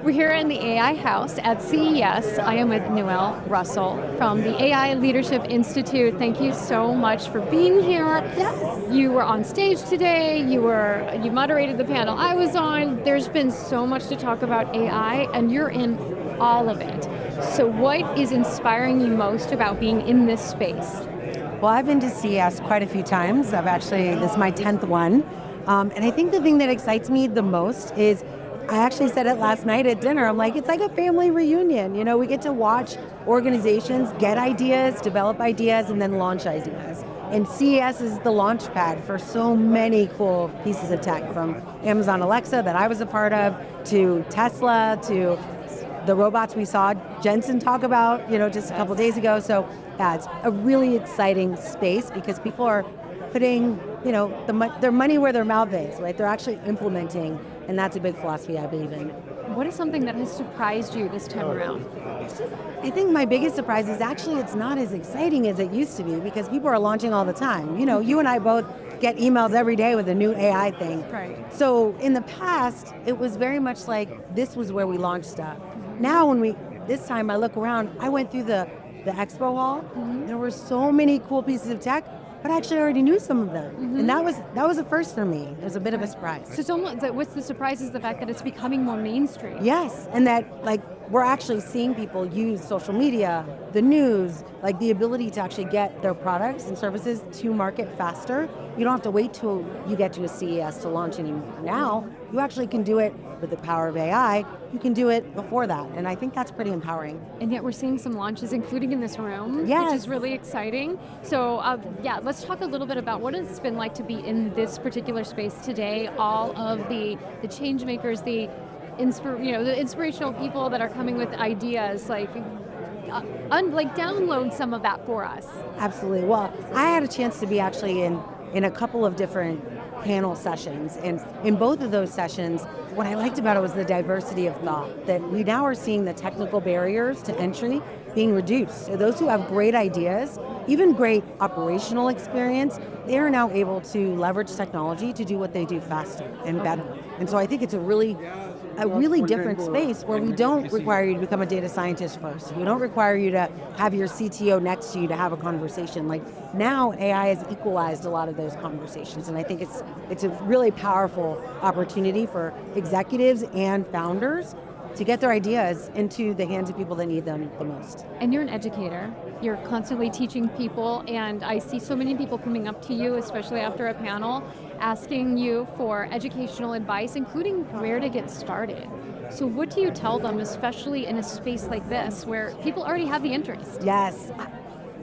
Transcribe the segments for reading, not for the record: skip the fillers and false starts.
We're here in the AI House at CES. I am with Noelle Russell from the AI Leadership Institute. Thank you so much for being here. Yes. You were on stage today. You moderated the panel I was on. There's been so much to talk about AI, and you're in all of it. So what is inspiring you most about being in this space? Well, I've been to CES quite a few times. This is my 10th one. And I think the thing that excites me the most is, I actually said it last night at dinner, I'm like, it's like a family reunion. You know, we get to watch organizations get ideas, develop ideas, and then launch ideas. And CES is the launch pad for so many cool pieces of tech, from Amazon Alexa that I was a part of, to Tesla, to the robots we saw Jensen talk about, just a couple days ago. So yeah, it's a really exciting space because people are putting, their money where their mouth is, right? They're actually implementing, and that's a big philosophy I believe in. What is something that has surprised you this time around? I think my biggest surprise is actually it's not as exciting as it used to be because people are launching all the time. You and I both get emails every day with a new AI thing. Right. So in the past, it was very much like this was where we launched stuff. Now this time I look around, I went through the expo hall. Mm-hmm. There were so many cool pieces of tech, but I actually already knew some of them. Mm-hmm. And that was a first for me. It was a bit of a surprise. So what's the surprise is the fact that it's becoming more mainstream. Yes, and that we're actually seeing people use social media, the news, the ability to actually get their products and services to market faster. You don't have to wait till you get to a CES to launch anymore. Now, you actually can do it with the power of AI. You can do it before that, and I think that's pretty empowering. And yet we're seeing some launches, including in this room, yes. Which is really exciting. So let's talk a little bit about what it's been like to be in this particular space today, all of the change makers, the inspirational people that are coming with ideas, download some of that for us. Absolutely. Well, I had a chance to be actually in a couple of different panel sessions, and in both of those sessions, what I liked about it was the diversity of thought, that we now are seeing the technical barriers to entry being reduced. So those who have great ideas, even great operational experience, they are now able to leverage technology to do what they do faster and better. And so I think it's a really different space where we don't require you to become a data scientist first. We don't require you to have your CTO next to you to have a conversation. Now AI has equalized a lot of those conversations, and I think it's a really powerful opportunity for executives and founders to get their ideas into the hands of people that need them the most. And you're an educator. You're constantly teaching people, and I see so many people coming up to you, especially after a panel, asking you for educational advice, including where to get started. So what do you tell them, especially in a space like this, where people already have the interest? Yes.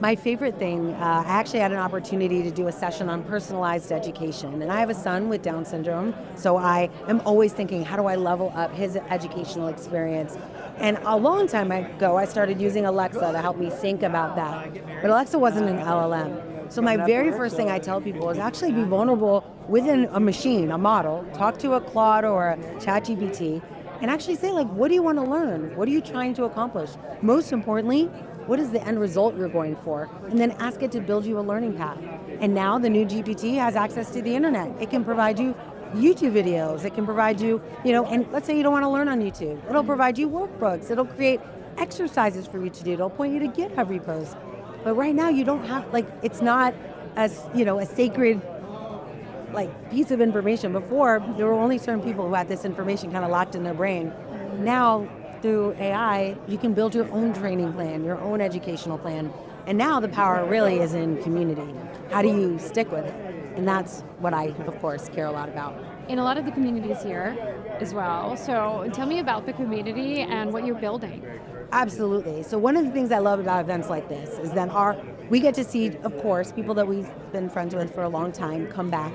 My favorite thing, I actually had an opportunity to do a session on personalized education, and I have a son with Down syndrome, so I am always thinking, how do I level up his educational experience? And a long time ago, I started using Alexa to help me think about that, but Alexa wasn't an LLM. So my very first thing I tell people is actually be vulnerable within a machine, a model, talk to a Claude or a ChatGPT, and actually say, what do you want to learn? What are you trying to accomplish? Most importantly, what is the end result you're going for? And then ask it to build you a learning path. And now the new GPT has access to the internet. It can provide you YouTube videos. It can provide you, and let's say you don't want to learn on YouTube. It'll provide you workbooks. It'll create exercises for you to do. It'll point you to GitHub repos. But right now you don't have, it's not a sacred piece of information. Before, there were only certain people who had this information kind of locked in their brain. Now, through AI, you can build your own training plan, your own educational plan. And now the power really is in community. How do you stick with it? And that's what I, of course, care a lot about. And a lot of the community is here as well. So tell me about the community and what you're building. Absolutely. So one of the things I love about events like this is that we get to see, of course, people that we've been friends with for a long time come back.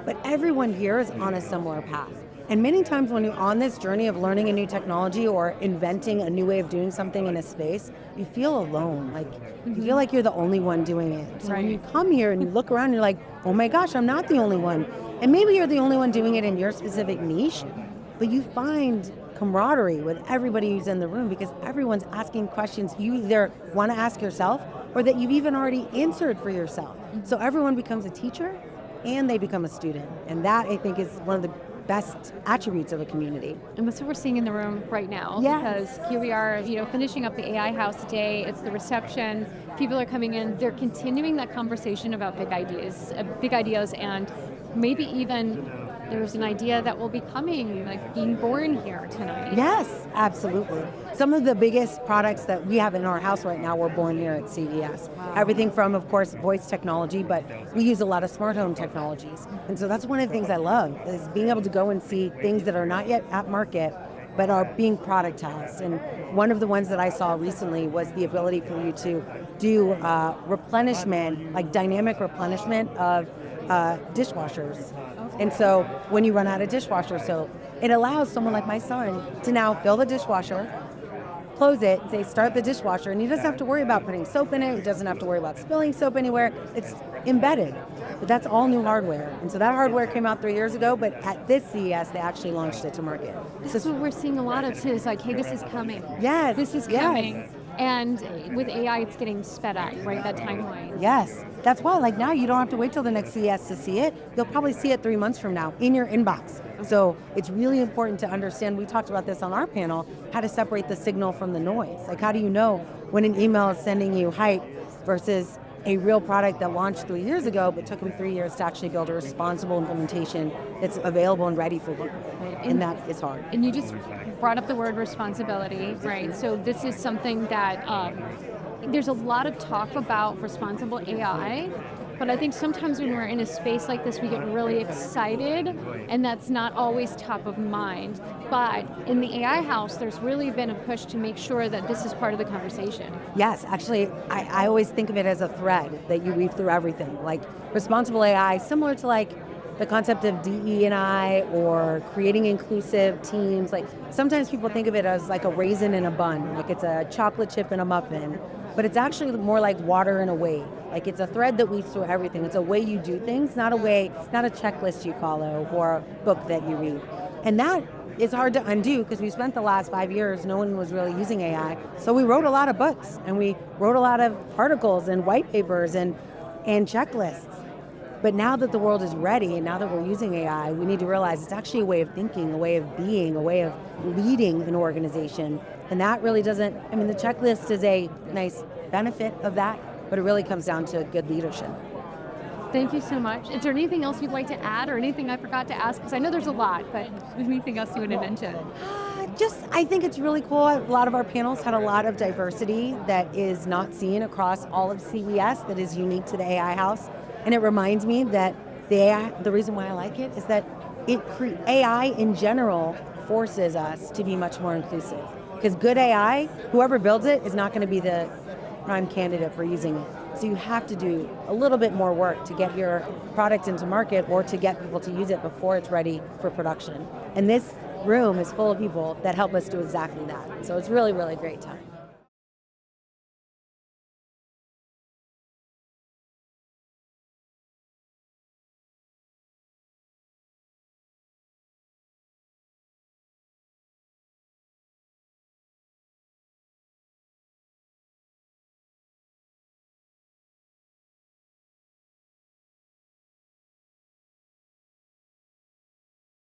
But everyone here is on a similar path. And many times when you're on this journey of learning a new technology or inventing a new way of doing something in a space, you feel alone. You feel like you're the only one doing it. So when you come here and you look around, you're like, oh my gosh, I'm not the only one. And maybe you're the only one doing it in your specific niche, but you find camaraderie with everybody who's in the room because everyone's asking questions you either want to ask yourself or that you've even already answered for yourself. So everyone becomes a teacher and they become a student. And that, I think, is one of the best attributes of a community. And that's what we're seeing in the room right now. Yes. Because here we are, finishing up the AI House today. It's the reception. People are coming in. They're continuing that conversation about big ideas, and maybe even there's an idea that will be coming, like being born here tonight. Yes, absolutely. Some of the biggest products that we have in our house right now were born here at CES. Wow. Everything from, of course, voice technology, but we use a lot of smart home technologies. And so that's one of the things I love, is being able to go and see things that are not yet at market, but are being productized. And one of the ones that I saw recently was the ability for you to do replenishment, like dynamic replenishment of dishwashers. And so when you run out of dishwasher soap, it allows someone like my son to now fill the dishwasher, close it, say start the dishwasher, and he doesn't have to worry about putting soap in it, he doesn't have to worry about spilling soap anywhere, it's embedded. But that's all new hardware. And so that hardware came out 3 years ago, but at this CES, they actually launched it to market. This is what we're seeing a lot of too, is like, hey, this is coming. Yes. This is coming. Yes. And with AI, it's getting sped up, right, that timeline. Yes. That's why, like now, you don't have to wait till the next CES to see it. You'll probably see it 3 months from now in your inbox. So it's really important to understand, we talked about this on our panel, how to separate the signal from the noise. Like, how do you know when an email is sending you hype versus a real product that launched 3 years ago, but took them 3 years to actually build a responsible implementation that's available and ready for work. And that is hard. And you just brought up the word responsibility, right? So this is something that there's a lot of talk about responsible AI, but I think sometimes when we're in a space like this, we get really excited, and that's not always top of mind. But in the AI House, there's really been a push to make sure that this is part of the conversation. Yes, actually, I always think of it as a thread that you weave through everything. Like responsible AI, similar to like the concept of DE&I or creating inclusive teams. Like sometimes people think of it as like a raisin in a bun, like it's a chocolate chip in a muffin, but it's actually more like water in a wave. Like it's a thread that weaves through everything. It's a way you do things, not a checklist you follow or a book that you read. And that is hard to undo because we spent the last 5 years, no one was really using AI. So we wrote a lot of books and we wrote a lot of articles and white papers and checklists. But now that the world is ready and now that we're using AI, we need to realize it's actually a way of thinking, a way of being, a way of leading an organization. And that really doesn't, I mean, the checklist is a nice benefit of that, but it really comes down to good leadership. Thank you so much. Is there anything else you'd like to add or anything I forgot to ask? Because I know there's a lot, but anything else you would have mentioned? I think it's really cool. A lot of our panels had a lot of diversity that is not seen across all of CES, that is unique to the AI House. And it reminds me that the reason why I like it is that AI in general forces us to be much more inclusive. Because good AI, whoever builds it is not going to be the prime candidate for using it. So you have to do a little bit more work to get your product into market or to get people to use it before it's ready for production. And this room is full of people that help us do exactly that. So it's really, really great time.